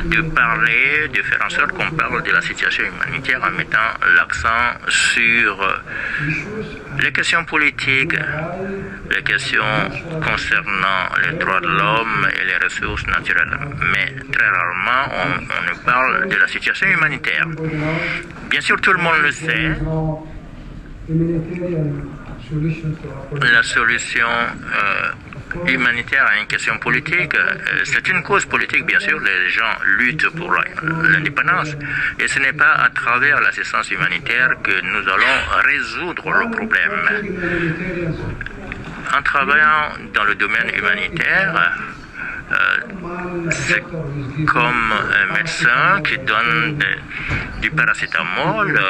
de parler, de faire en sorte qu'on parle de la situation humanitaire en mettant l'accent sur les questions politiques, les questions concernant les droits de l'homme et les ressources naturelles. Mais très rarement, on ne parle de la situation humanitaire. Bien sûr, tout le monde le sait. La solution humanitaire à une question politique, c'est une cause politique, bien sûr, les gens luttent pour l'indépendance, et ce n'est pas à travers l'assistance humanitaire que nous allons résoudre le problème. En travaillant dans le domaine humanitaire, c'est comme un médecin qui donne du paracétamol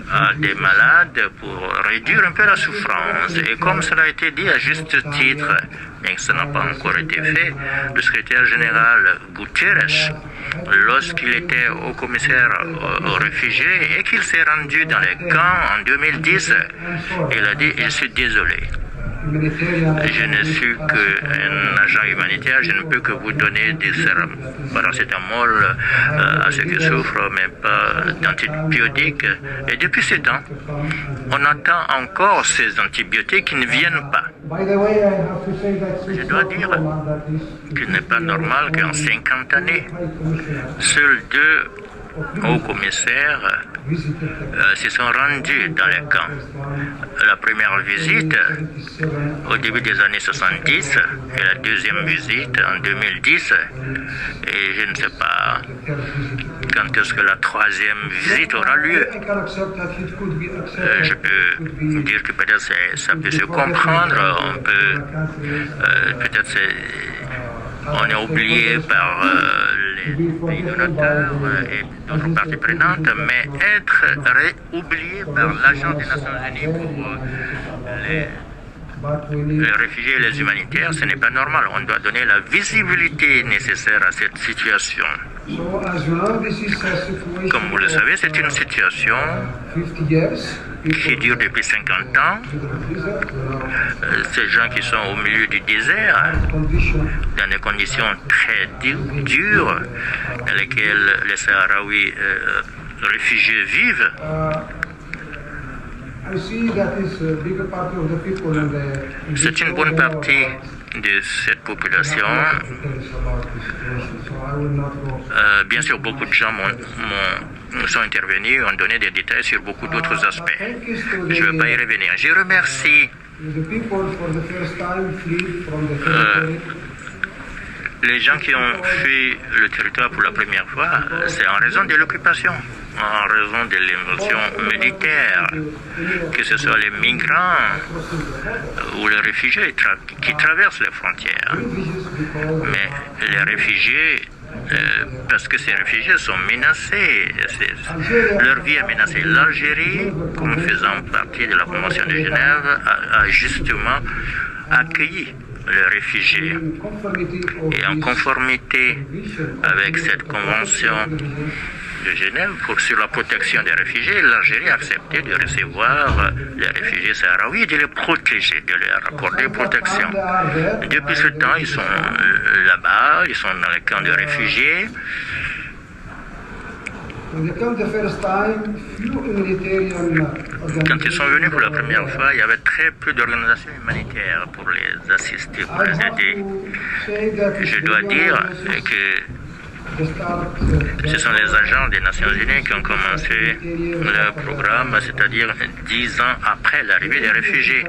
à des malades pour réduire un peu la souffrance. Et comme cela a été dit à juste titre, bien que ça n'a pas encore été fait, le secrétaire général Guterres, lorsqu'il était haut commissaire aux réfugiés et qu'il s'est rendu dans les camps en 2010, il a dit « Je suis désolé. Je ne suis qu'un agent humanitaire, je ne peux que vous donner des paracétamol à ceux qui souffrent, mais pas d'antibiotiques. » Et depuis ce temps, on attend encore ces antibiotiques qui ne viennent pas. Je dois dire qu'il n'est pas normal qu'en 50 années, seuls 2 hauts commissaires se sont rendus dans les camps. La première visite au début des années 70 et la deuxième visite en 2010. Et je ne sais pas quand est-ce que la troisième visite aura lieu. Je peux dire que peut-être ça peut se comprendre. On peut peut-être on est oublié par les pays donateurs et d'autres parties prenantes, mais être oublié par l'Agence des Nations Unies pour les réfugiés et les humanitaires, ce n'est pas normal. On doit donner la visibilité nécessaire à cette situation. Comme vous le savez, c'est une situation qui dure depuis 50 ans. Ces gens qui sont au milieu du désert, dans des conditions très dures, dans lesquelles les Sahraouis réfugiés vivent. C'est une bonne partie de cette population. Bien sûr, beaucoup de gens sont intervenus, ont donné des détails sur beaucoup d'autres aspects. Je ne vais pas y revenir. Je remercie les gens qui ont fui le territoire pour la première fois. C'est en raison de l'occupation, en raison de l'invasion militaire, que ce soit les migrants ou les réfugiés qui traversent les frontières. Mais les réfugiés, parce que ces réfugiés sont menacés, leur vie est menacée. L'Algérie, comme faisant partie de la Convention de Genève, a justement accueilli les réfugiés. Et en conformité avec cette Convention de Genève sur la protection des réfugiés, l'Algérie a accepté de recevoir les réfugiés sahraouis et de les protéger, de leur accorder protection. Depuis ce temps, ils sont là-bas, ils sont dans les camps de réfugiés. Quand ils sont venus pour la première fois, il y avait très peu d'organisations humanitaires pour les assister, pour les aider. Je dois dire que ce sont les agents des Nations Unies qui ont commencé leur programme, c'est-à-dire 10 ans après l'arrivée des réfugiés.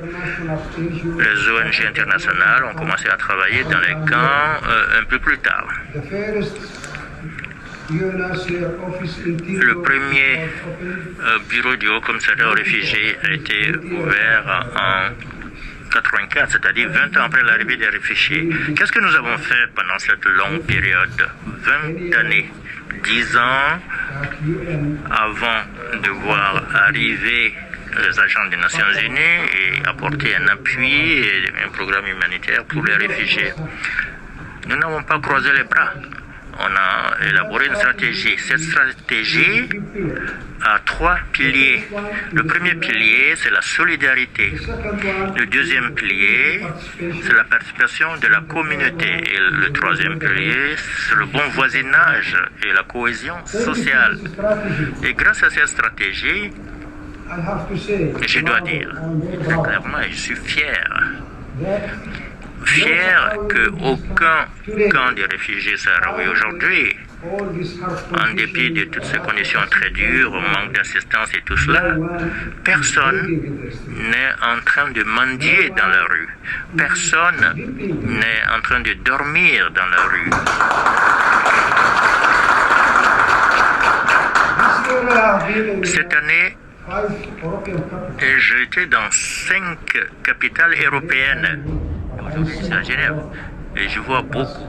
Les ONG internationales ont commencé à travailler dans les camps un peu plus tard. Le premier bureau du Haut Commissariat aux réfugiés a été ouvert en 1984, c'est-à-dire 20 ans après l'arrivée des réfugiés. Qu'est-ce que nous avons fait pendant cette longue période? 20 années, 10 ans avant de voir arriver les agents des Nations Unies et apporter un appui et un programme humanitaire pour les réfugiés. Nous n'avons pas croisé les bras. on a élaboré une stratégie. Cette stratégie a 3 piliers. Le premier pilier, c'est la solidarité. Le deuxième pilier, c'est la participation de la communauté. Et le troisième pilier, c'est le bon voisinage et la cohésion sociale. Et grâce à cette stratégie, je dois dire très clairement, et je suis fier qu'aucun camp de réfugiés sahraouis aujourd'hui, en dépit de toutes ces conditions très dures, manque d'assistance et tout cela, personne n'est en train de mendier dans la rue. Personne n'est en train de dormir dans la rue. Cette année, j'étais dans 5 capitales européennes. Aujourd'hui, c'est à Genève. Et je vois beaucoup,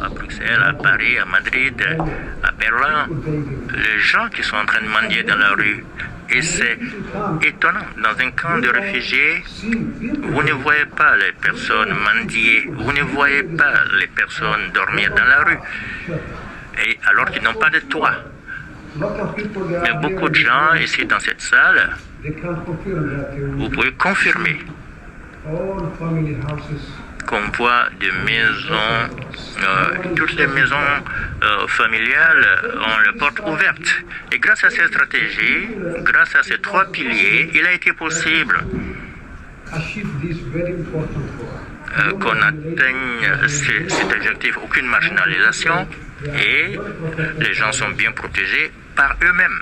à Bruxelles, à Paris, à Madrid, à Berlin, les gens qui sont en train de mendier dans la rue. Et c'est étonnant. Dans un camp de réfugiés, vous ne voyez pas les personnes mendier, vous ne voyez pas les personnes dormir dans la rue, et alors qu'ils n'ont pas de toit. Mais beaucoup de gens ici dans cette salle, vous pouvez confirmer qu'on voit des maisons, toutes les maisons familiales ont les portes ouvertes. Et grâce à cette stratégie, grâce à ces 3 piliers, il a été possible qu'on atteigne cet objectif, aucune marginalisation, et les gens sont bien protégés par eux-mêmes.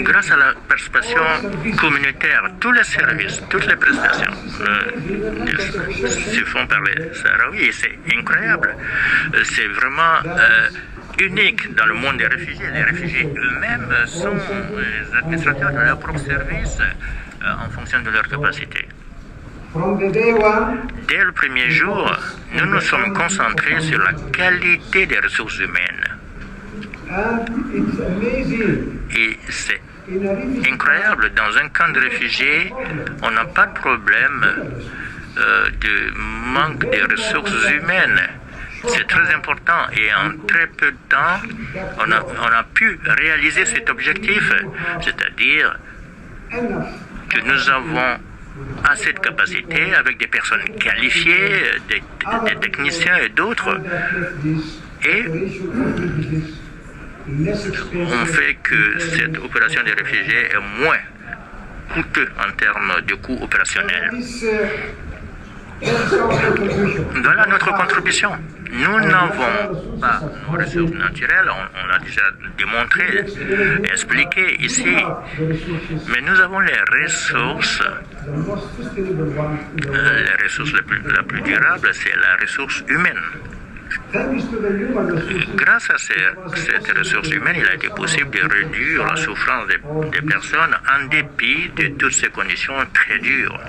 Grâce à la participation communautaire, tous les services, toutes les prestations se font par les Sahraouis, et c'est incroyable. C'est vraiment unique dans le monde des réfugiés. Les réfugiés eux-mêmes sont les administrateurs de leurs propres services en fonction de leurs capacités. Dès le premier jour, nous nous sommes concentrés sur la qualité des ressources humaines. Et c'est incroyable, dans un camp de réfugiés, on n'a pas de problème de manque de ressources humaines. C'est très important, et en très peu de temps, on a pu réaliser cet objectif, c'est-à-dire que nous avons assez de capacités avec des personnes qualifiées, des techniciens et d'autres, et on fait que cette opération des réfugiés est moins coûteuse en termes de coûts opérationnels. Voilà notre contribution. Nous n'avons pas nos ressources naturelles, on l'a déjà démontré, expliqué ici, mais nous avons les ressources la plus durable, c'est la ressource humaine. Grâce à cette ressource humaine, il a été possible de réduire la souffrance des personnes en dépit de toutes ces conditions très dures.